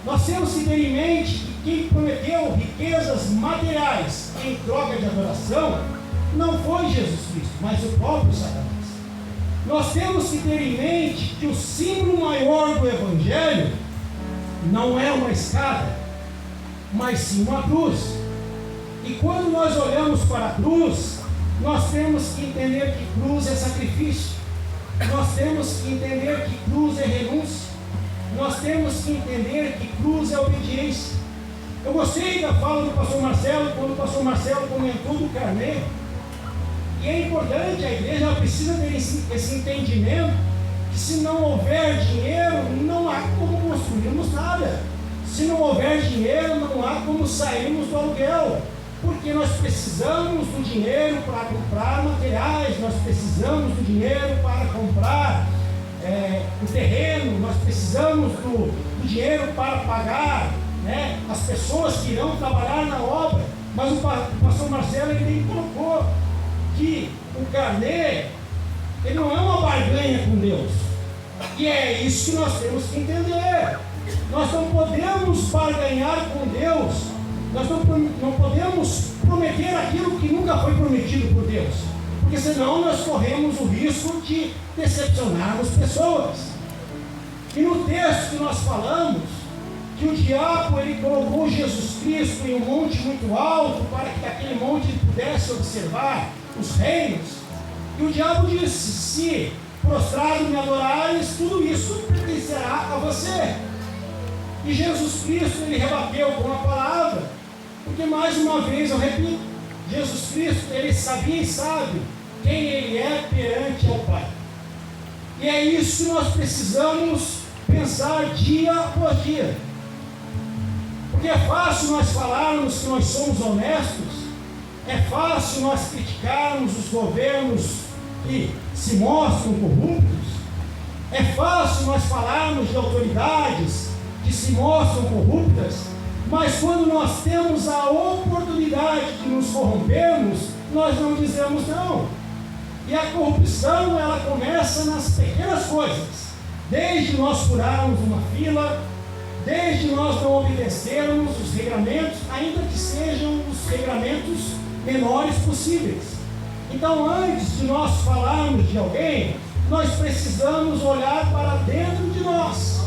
Nós temos que ter em mente que quem prometeu riquezas materiais em troca de adoração não foi Jesus Cristo, mas o próprio Satanás. Nós temos que ter em mente que o símbolo maior do Evangelho não é uma escada, mas sim uma cruz. E quando nós olhamos para a cruz, nós temos que entender que cruz é sacrifício, nós temos que entender que cruz é renúncia, nós temos que entender que cruz é obediência. Eu gostei da fala do pastor Marcelo, quando o pastor Marcelo comentou do carnê. E é importante, a igreja precisa ter esse entendimento, que se não houver dinheiro, não há como construirmos nada. Se não houver dinheiro, não há como sairmos do aluguel. Porque nós precisamos do dinheiro para comprar materiais, nós precisamos do dinheiro para comprar o terreno, nós precisamos do dinheiro para pagar, né, as pessoas que irão trabalhar na obra. Mas o pastor Marcelo ele colocou que o carnê ele não é uma barganha com Deus. E é isso que nós temos que entender. Nós não podemos barganhar com Deus. Nós não podemos prometer aquilo que nunca foi prometido por Deus. Porque senão nós corremos o risco de decepcionarmos pessoas. E no texto que nós falamos, que o diabo ele colocou Jesus Cristo em um monte muito alto, para que daquele monte ele pudesse observar os reinos. E o diabo disse: se prostrado me adorares, tudo isso pertencerá a você. E Jesus Cristo ele rebateu com a palavra, porque mais uma vez eu repito, Jesus Cristo ele sabia e sabe quem ele é perante ao Pai. E é isso que nós precisamos pensar dia após dia. Porque é fácil nós falarmos que nós somos honestos, é fácil nós criticarmos os governos que se mostram corruptos, é fácil nós falarmos de autoridades que se mostram corruptas, mas quando nós temos a oportunidade de nos corrompermos, nós não dizemos não. E a corrupção ela começa nas pequenas coisas, desde nós furarmos uma fila, desde nós não obedecermos os regramentos, ainda que sejam os regramentos menores possíveis. Então, antes de nós falarmos de alguém, nós precisamos olhar para dentro de nós.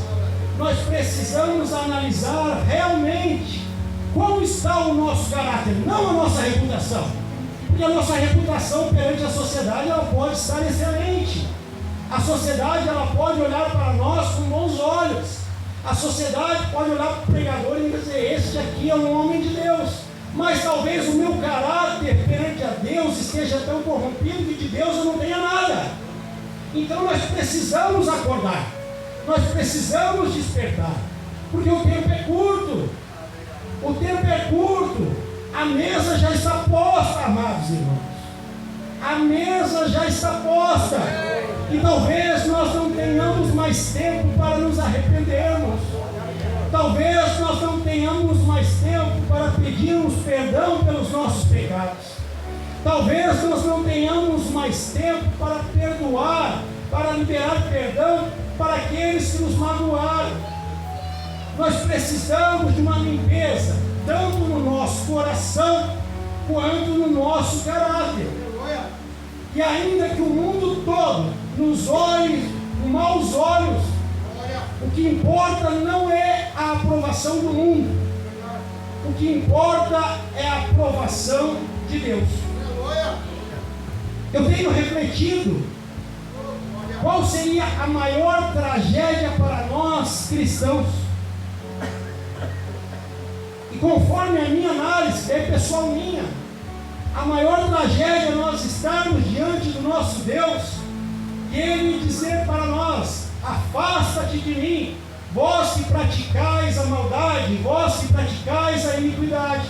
Nós precisamos analisar realmente como está o nosso caráter, não a nossa reputação. Porque a nossa reputação perante a sociedade ela pode estar excelente. A sociedade ela pode olhar para nós com bons olhos. A sociedade pode olhar para o pregador e dizer: este aqui é um homem de Deus. Mas talvez o meu caráter perante a Deus esteja tão corrompido que de Deus eu não tenha nada. Então nós precisamos acordar. Nós precisamos despertar. Porque o tempo é curto. O tempo é curto. A mesa já está posta, amados irmãos. A mesa já está posta. E talvez nós não tenhamos mais tempo para nos arrependermos. Talvez nós não tenhamos mais tempo para pedirmos perdão pelos nossos pecados. Talvez nós não tenhamos mais tempo para perdoar, para liberar perdão para aqueles que nos magoaram. Nós precisamos de uma limpeza, tanto no nosso coração, quanto no nosso caráter. E ainda que o mundo todo nos olhe com maus olhos, o que importa não é a aprovação do mundo. O que importa é a aprovação de Deus. Eu tenho refletido qual seria a maior tragédia para nós cristãos. E conforme a minha análise, é pessoal minha, a maior tragédia é nós estarmos diante do nosso Deus e Ele dizer para nós: afasta-te de mim, vós que praticais a maldade, vós que praticais a iniquidade.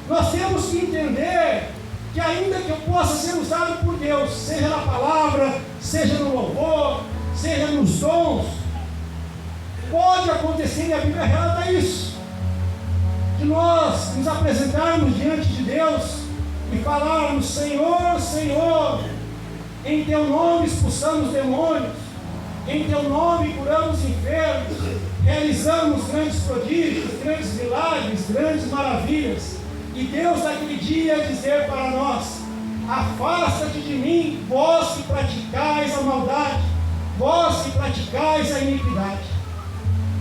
Nós temos que entender que ainda que eu possa ser usado por Deus, seja na palavra, seja no louvor, seja nos dons, pode acontecer, e a Bíblia relata isso, de nós nos apresentarmos diante de Deus e falarmos: Senhor, Senhor, em Teu nome expulsamos demônios, em Teu nome curamos enfermos, realizamos grandes prodígios, grandes milagres, grandes maravilhas. E Deus naquele dia dizer para nós: afasta-te de mim, vós que praticais a maldade, vós que praticais a iniquidade.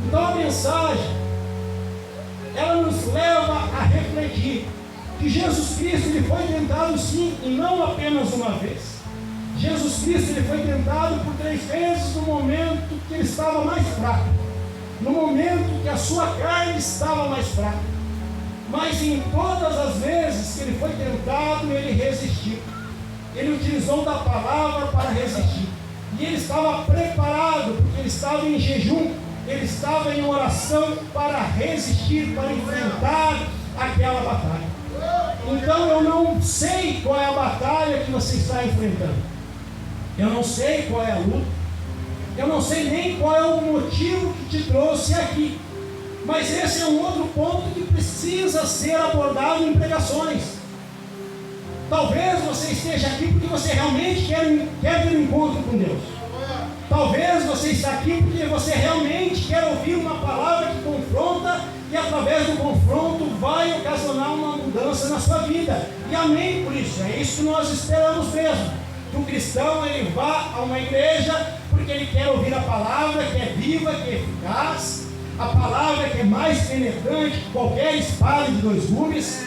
Então a mensagem, ela nos leva a refletir que Jesus Cristo ele foi tentado sim, e não apenas uma vez. Jesus Cristo ele foi tentado por 3 vezes no momento que ele estava mais fraco, no momento que a sua carne estava mais fraca. Mas em todas as vezes que ele foi tentado, ele resistiu. Ele utilizou da palavra para resistir. E ele estava preparado, porque ele estava em jejum, ele estava em oração para resistir, para enfrentar aquela batalha. Então eu não sei qual é a batalha que você está enfrentando. Eu não sei qual é a luta. Eu não sei nem qual é o motivo que te trouxe aqui. Mas esse é um outro ponto que precisa ser abordado em pregações. Talvez você esteja aqui porque você realmente quer ter um encontro com Deus. Talvez você está aqui porque você realmente quer ouvir uma palavra que confronta e através do confronto vai ocasionar uma mudança na sua vida. E amém por isso, é isso que nós esperamos mesmo. Que o cristão ele vá a uma igreja porque ele quer ouvir a palavra que é viva, que é eficaz, a palavra que é mais penetrante que qualquer espada de dois gumes,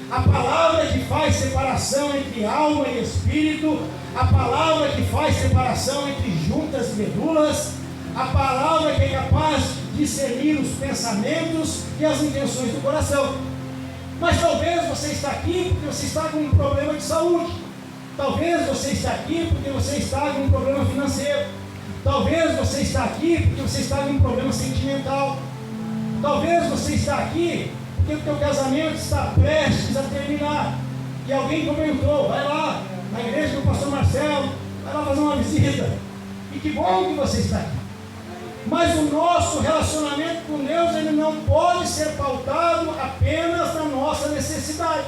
a palavra que faz separação entre alma e espírito, a palavra que faz separação entre juntas e medulas, a palavra que é capaz de discernir os pensamentos e as intenções do coração. Mas talvez você está aqui porque você está com um problema de saúde, talvez você está aqui porque você está com um problema financeiro, talvez você está aqui porque você está com um problema sentimental, talvez você está aqui porque o teu casamento está prestes a terminar, e alguém comentou, vai lá na igreja do pastor Marcelo, vai lá fazer uma visita, e que bom que você está aqui. Mas o nosso relacionamento com Deus, ele não pode ser pautado apenas na nossa necessidade,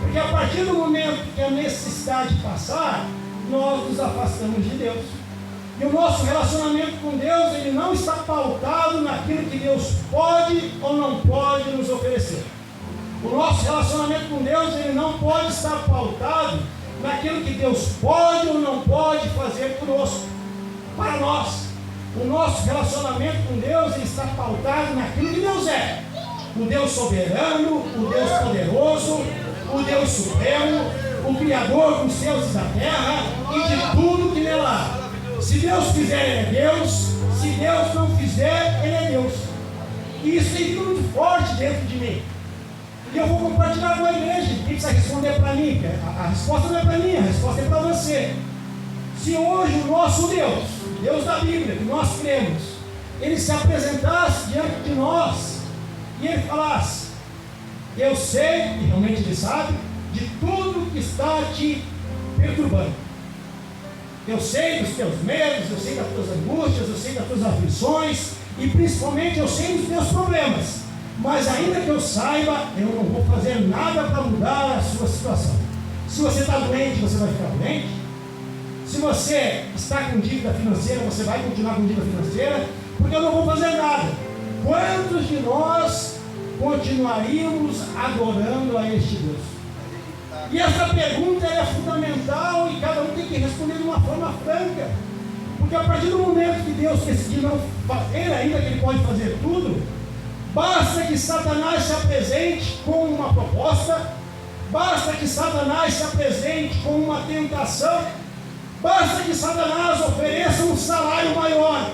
porque a partir do momento que a necessidade passar, nós nos afastamos de Deus. E o nosso relacionamento com Deus, ele não está pautado naquilo que Deus pode ou não pode nos oferecer. O nosso relacionamento com Deus, ele não pode estar pautado naquilo que Deus pode ou não pode fazer conosco, para nós. O nosso relacionamento com Deus, ele está pautado naquilo que Deus é. O Deus soberano, o Deus poderoso, o Deus supremo, o Criador dos céus e da terra e de tudo que nela há. Se Deus fizer, Ele é Deus. Se Deus não fizer, Ele é Deus. E isso tem vindo muito forte dentro de mim. E eu vou compartilhar com a igreja. Quem precisa responder para mim? A resposta não é para mim, a resposta é para você. Se hoje o nosso Deus, Deus da Bíblia, que nós cremos, Ele se apresentasse diante de nós e Ele falasse: eu sei, e realmente Ele sabe, de tudo que está te perturbando. Eu sei dos teus medos, eu sei das tuas angústias, eu sei das tuas aflições e principalmente eu sei dos teus problemas. Mas ainda que eu saiba, eu não vou fazer nada para mudar a sua situação. Se você está doente, você vai ficar doente. Se você está com dívida financeira, você vai continuar com dívida financeira, porque eu não vou fazer nada. Quantos de nós continuaríamos adorando a este Deus? E essa pergunta é fundamental e cada um tem que responder de uma forma franca. Porque a partir do momento que Deus decidir não fazer, ainda que Ele pode fazer tudo, basta que Satanás se apresente com uma proposta, basta que Satanás se apresente com uma tentação, basta que Satanás ofereça um salário maior,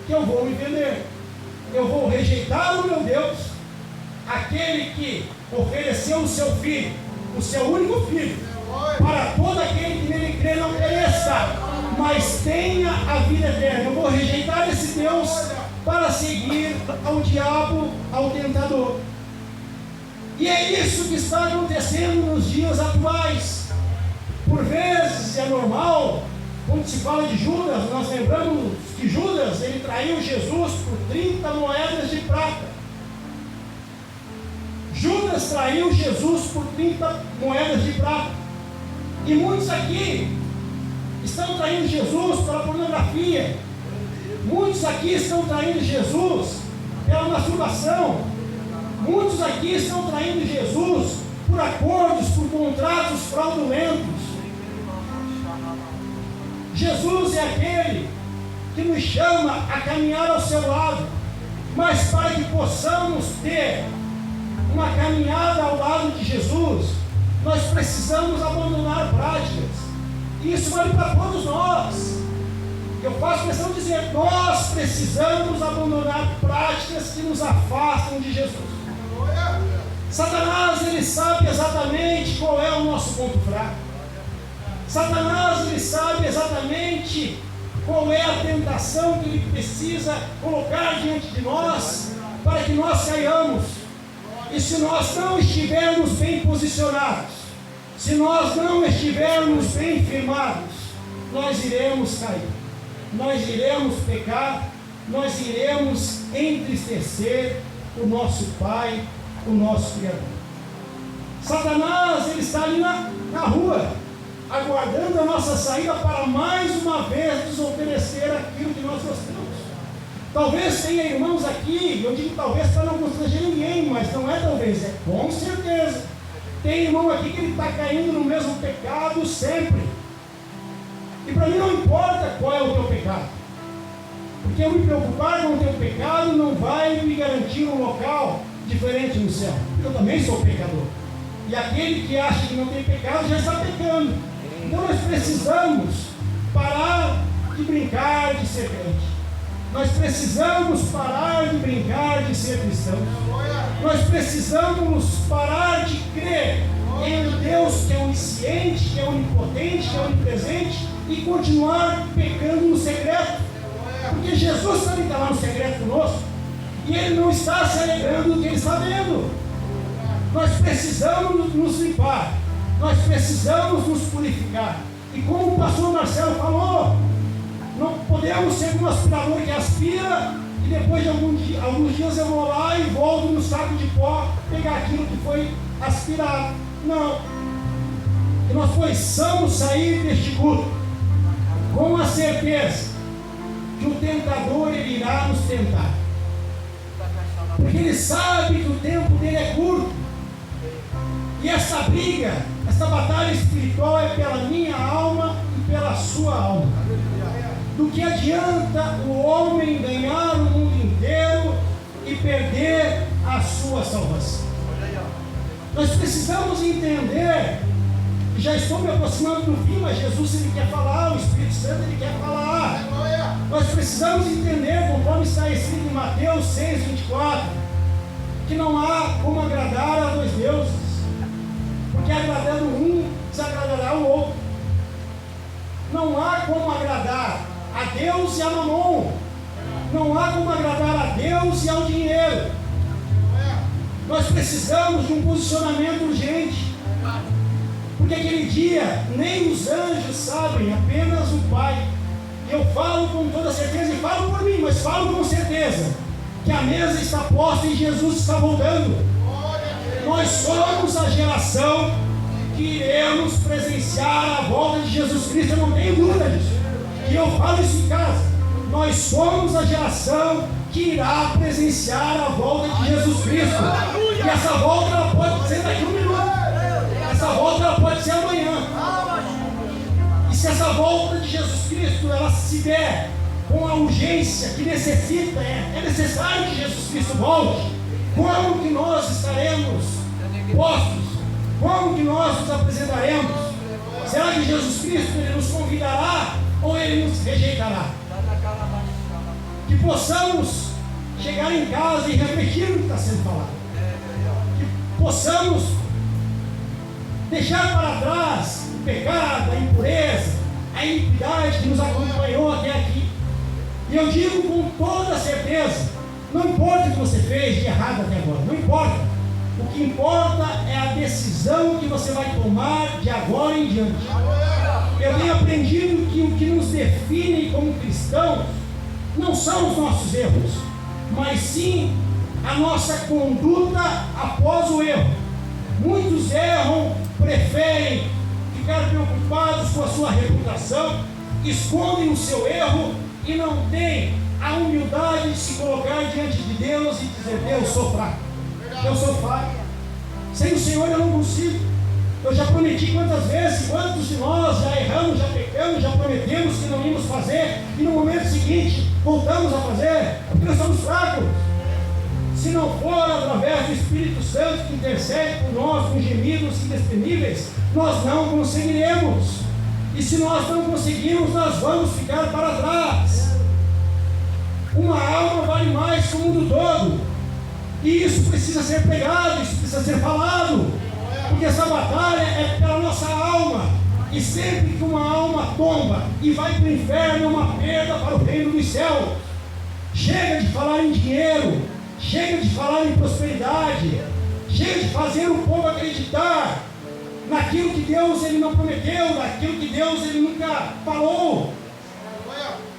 que eu vou me vender. Eu vou rejeitar o meu Deus, aquele que ofereceu o seu filho, o seu único filho, para todo aquele que nele crê não pereça, mas tenha a vida eterna. Eu vou rejeitar esse Deus para seguir ao diabo, ao tentador. E é isso que está acontecendo nos dias atuais. Por vezes é normal, quando se fala de Judas, nós lembramos que Judas, ele traiu Jesus por 30 moedas de prata. Judas traiu Jesus por 30 moedas de prata. E muitos aqui estão traindo Jesus pela pornografia. Muitos aqui estão traindo Jesus pela masturbação. Muitos aqui estão traindo Jesus por acordos, por contratos fraudulentos. Jesus é aquele que nos chama a caminhar ao seu lado, mas para que possamos ter uma caminhada ao lado de Jesus, nós precisamos abandonar práticas. E isso vale para todos nós. Eu faço questão de dizer, nós precisamos abandonar práticas que nos afastam de Jesus. Satanás, ele sabe exatamente qual é o nosso ponto fraco. Satanás, ele sabe exatamente qual é a tentação que ele precisa colocar diante de nós para que nós caiamos. E se nós não estivermos bem posicionados, se nós não estivermos bem firmados, nós iremos cair, nós iremos pecar, nós iremos entristecer o nosso Pai, o nosso Criador. Satanás, ele está ali na rua, aguardando a nossa saída para mais uma vez nos oferecer aquilo que Talvez tenha irmãos aqui, eu digo talvez para não constranger ninguém, mas não é talvez, é com certeza. Tem irmão aqui que ele está caindo no mesmo pecado sempre. E para mim não importa qual é o teu pecado. Porque eu me preocupar com o teu pecado não vai me garantir um local diferente no céu. Eu também sou pecador. E aquele que acha que não tem pecado já está pecando. Então nós precisamos parar de brincar de ser crente. Nós precisamos parar de brincar de ser cristãos. Nós precisamos parar de crer em um Deus que é onisciente, que é onipotente, que é onipresente e continuar pecando no secreto. Porque Jesus também está lá no secreto conosco e Ele não está se alegrando do que Ele está vendo. Nós precisamos nos limpar, nós precisamos nos purificar. E como o pastor Marcelo falou, não podemos ser um aspirador que aspira e depois de alguns dias eu vou lá e volto no saco de pó pegar aquilo que foi aspirado. Não. Que nós possamos sair deste culto com a certeza que o tentador ele irá nos tentar. Porque ele sabe que o tempo dele é curto. E essa briga, essa batalha espiritual é pela minha alma e pela sua alma. Do que adianta o homem ganhar o mundo inteiro e perder a sua salvação? Nós precisamos entender, e já estou me aproximando do fim, mas Jesus ele quer falar, o Espírito Santo ele quer falar. Nós precisamos entender, conforme está escrito em Mateus 6:24, que não há como agradar a dois deuses, porque agradando um, desagradará o outro. Não há como agradar a Deus e a Mamon. Não há como agradar a Deus e ao dinheiro. Nós precisamos de um posicionamento urgente. Porque aquele dia nem os anjos sabem, apenas o Pai. E eu falo com toda certeza, e falo por mim, mas falo com certeza, que a mesa está posta e Jesus está voltando. Nós somos a geração que iremos presenciar a volta de Jesus Cristo, eu não tenho dúvida disso. E eu falo isso em casa. Nós somos a geração que irá presenciar a volta de Jesus Cristo. E essa volta ela pode ser daqui a um minuto. Essa volta ela pode ser amanhã. E se essa volta de Jesus Cristo ela se der com a urgência que necessita, é necessário que Jesus Cristo volte, como que nós estaremos postos? Como que nós nos apresentaremos? Será que Jesus Cristo ele nos convidará ou Ele nos rejeitará? Que possamos chegar em casa e refletir no que está sendo falado. Que possamos deixar para trás o pecado, a impureza, a iniquidade que nos acompanhou até aqui. E eu digo com toda certeza, não importa o que você fez de errado até agora, não importa. O que importa é a decisão que você vai tomar de agora em diante. Eu tenho aprendido que o que nos define como cristãos não são os nossos erros, mas sim a nossa conduta após o erro. Muitos erram, preferem ficar preocupados com a sua reputação, escondem o seu erro e não têm a humildade de se colocar diante de Deus e dizer: Deus, sou fraco, eu sou falho, sem o Senhor eu não consigo. Eu já prometi quantas vezes, quantos de nós já erramos, já pecamos, já prometemos que não íamos fazer e no momento seguinte voltamos a fazer, porque nós somos fracos. Se não for através do Espírito Santo que intercede por nós com gemidos inexprimíveis, nós não conseguiremos. E se nós não conseguirmos, nós vamos ficar para trás. Uma alma vale mais que o mundo todo. E isso precisa ser pregado, isso precisa ser falado. Porque essa batalha é pela nossa alma. E sempre que uma alma tomba e vai para o inferno, é uma perda para o reino dos céus. Chega de falar em dinheiro, chega de falar em prosperidade, chega de fazer o povo acreditar naquilo que Deus ele não prometeu, naquilo que Deus ele nunca falou.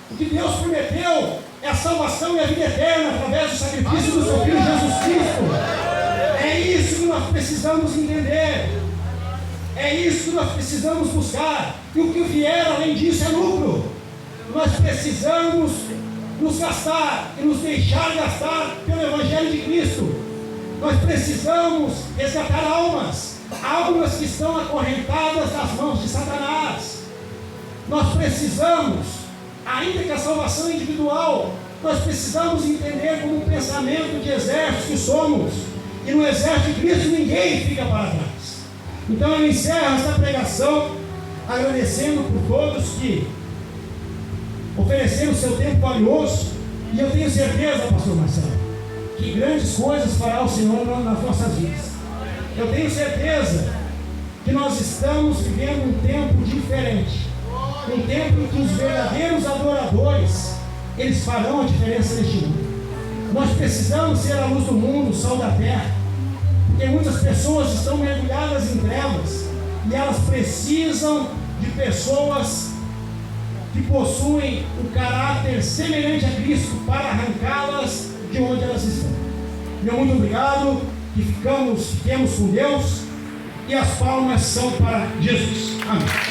O que Deus prometeu é a salvação e a vida eterna através do sacrifício do seu Filho Jesus Cristo. É isso que nós precisamos entender. É isso que nós precisamos buscar. E o que vier além disso é lucro. Nós precisamos nos gastar e nos deixar gastar pelo Evangelho de Cristo. Nós precisamos resgatar almas que estão acorrentadas nas mãos de Satanás. Nós precisamos, ainda que a salvação é individual, nós precisamos entender como um pensamento de exército que somos. E no exército de Cristo ninguém fica para trás. Então eu encerro esta pregação agradecendo por todos que ofereceram o seu tempo valioso. E eu tenho certeza, pastor Marcelo, que grandes coisas fará o Senhor nas nossas vidas. Eu tenho certeza que nós estamos vivendo um tempo diferente. Um tempo em que os verdadeiros adoradores, eles farão a diferença neste mundo. Nós precisamos ser a luz do mundo, o sal da terra, porque muitas pessoas estão mergulhadas em trevas e elas precisam de pessoas que possuem o caráter semelhante a Cristo para arrancá-las de onde elas estão. Meu muito obrigado, que fiquemos com Deus, e as palmas são para Jesus. Amém.